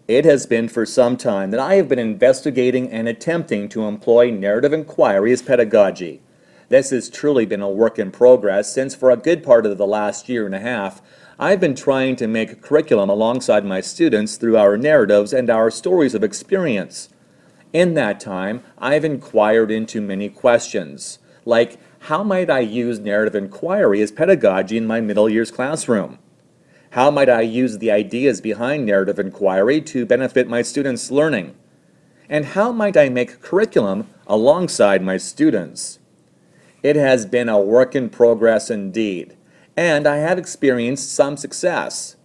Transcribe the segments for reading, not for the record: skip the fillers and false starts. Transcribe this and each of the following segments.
It has been for some time that I have been investigating and attempting to employ narrative inquiry as pedagogy. This has truly been a work in progress since for a good part of the last year and a half, I've been trying to make curriculum alongside my students through our narratives and our stories of experience. In that time, I've inquired into many questions, like how might I use narrative inquiry as pedagogy in my middle years classroom? How might I use the ideas behind narrative inquiry to benefit my students' learning? And how might I make curriculum alongside my students? It has been a work in progress indeed, and I have experienced some success.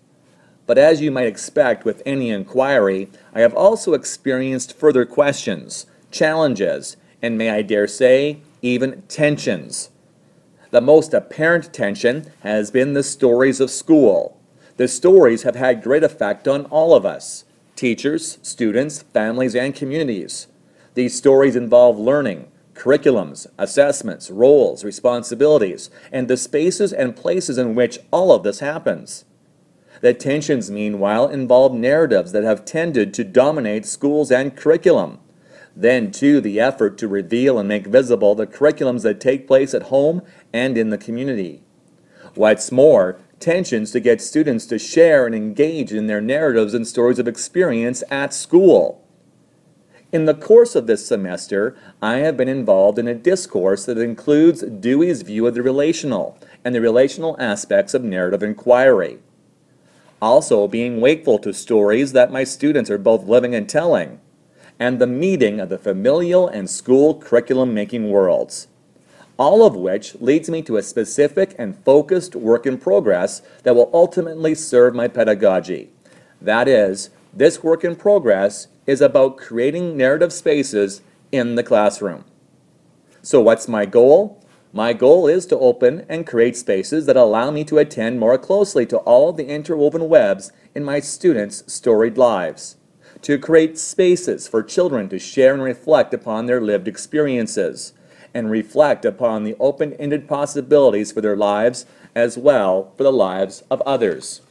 But as you might expect with any inquiry, I have also experienced further questions, challenges, and may I dare say, even tensions. The most apparent tension has been the stories of school. The stories have had great effect on all of us, teachers, students, families, and communities. These stories involve learning, curriculums, assessments, roles, responsibilities, and the spaces and places in which all of this happens. The tensions, meanwhile, involve narratives that have tended to dominate schools and curriculum. Then, too, the effort to reveal and make visible the curriculums that take place at home and in the community. What's more, tensions to get students to share and engage in their narratives and stories of experience at school. In the course of this semester, I have been involved in a discourse that includes Dewey's view of the relational and the relational aspects of narrative inquiry. Also being wakeful to stories that my students are both living and telling, and the meeting of the familial and school curriculum making worlds. All of which leads me to a specific and focused work in progress that will ultimately serve my pedagogy. That is, this work in progress is about creating narrative spaces in the classroom. So what's my goal? My goal is to open and create spaces that allow me to attend more closely to all of the interwoven webs in my students' storied lives. To create spaces for children to share and reflect upon their lived experiences, and reflect upon the open-ended possibilities for their lives as well for the lives of others.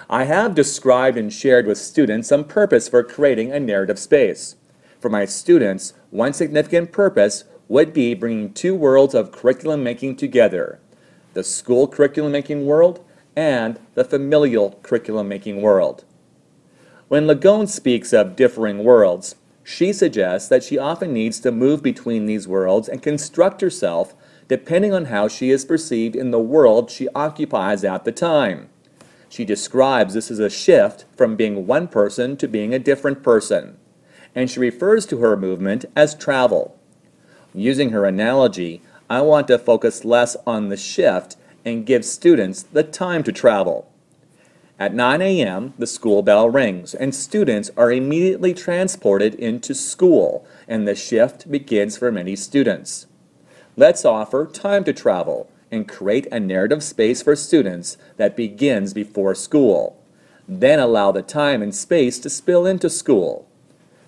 I have described and shared with students some purpose for creating a narrative space. For my students, one significant purpose would be bringing two worlds of curriculum making together, the school curriculum making world and the familial curriculum making world. When Langone speaks of differing worlds, she suggests that she often needs to move between these worlds and construct herself depending on how she is perceived in the world she occupies at the time. She describes this as a shift from being one person to being a different person, and she refers to her movement as travel. Using her analogy, I want to focus less on the shift and give students the time to travel. At 9 a.m., the school bell rings, and students are immediately transported into school, and the shift begins for many students. Let's offer time to travel and create a narrative space for students that begins before school. Then allow the time and space to spill into school.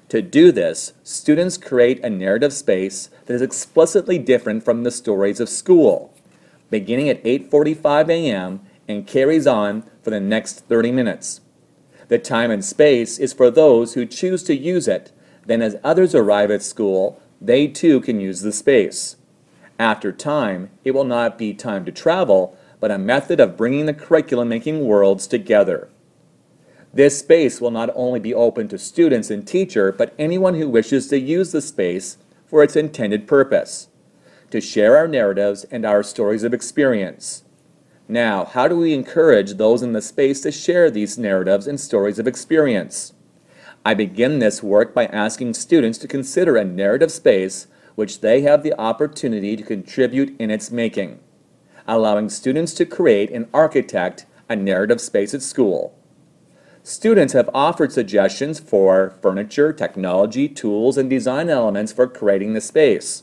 To do this, students create a narrative space that is explicitly different from the stories of school, beginning at 8:45 a.m. and carries on for the next 30 minutes. The time and space is for those who choose to use it. Then as others arrive at school, they too can use the space. After time, it will not be time to travel, but a method of bringing the curriculum-making worlds together. This space will not only be open to students and teacher, but anyone who wishes to use the space for its intended purpose, to share our narratives and our stories of experience. Now, how do we encourage those in the space to share these narratives and stories of experience? I begin this work by asking students to consider a narrative space which they have the opportunity to contribute in its making, allowing students to create and architect a narrative space at school. Students have offered suggestions for furniture, technology, tools, and design elements for creating the space.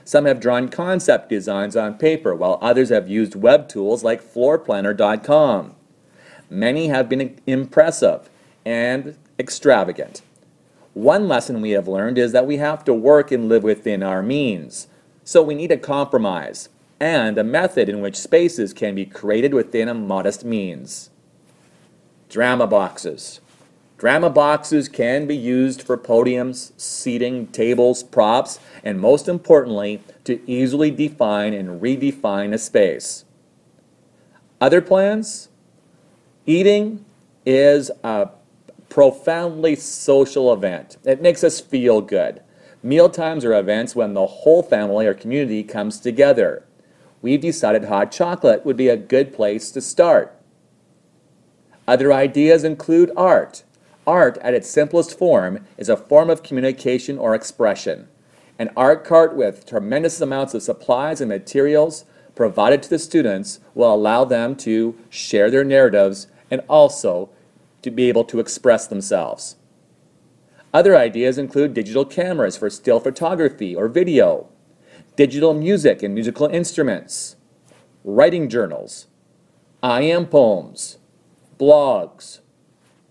Some have drawn concept designs on paper, while others have used web tools like floorplanner.com. Many have been impressive and extravagant. One lesson we have learned is that we have to work and live within our means. So we need a compromise and a method in which spaces can be created within a modest means. Drama boxes. Drama boxes can be used for podiums, seating, tables, props, and most importantly, to easily define and redefine a space. Other plans? Eating is a profoundly social event. It makes us feel good. Mealtimes are events when the whole family or community comes together. We've decided hot chocolate would be a good place to start. Other ideas include art. Art, at its simplest form, is a form of communication or expression. An art cart with tremendous amounts of supplies and materials provided to the students will allow them to share their narratives and also to be able to express themselves. Other ideas include digital cameras for still photography or video, digital music and musical instruments, writing journals, I am poems, blogs,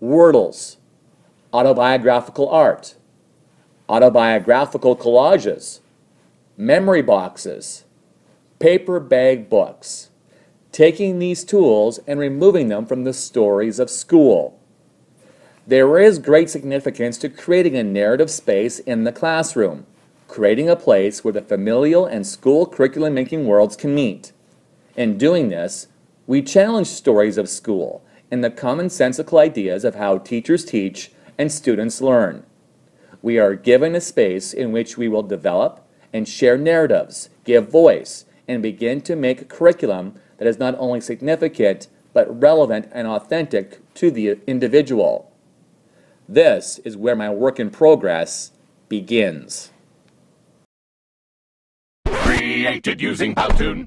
wordles, autobiographical art, autobiographical collages, memory boxes, paper bag books, taking these tools and removing them from the stories of school. There is great significance to creating a narrative space in the classroom, creating a place where the familial and school curriculum making worlds can meet. In doing this, we challenge stories of school and the commonsensical ideas of how teachers teach and students learn. We are given a space in which we will develop and share narratives, give voice, and begin to make a curriculum that is not only significant but relevant and authentic to the individual. This is where my work in progress begins. Created using Powtoon.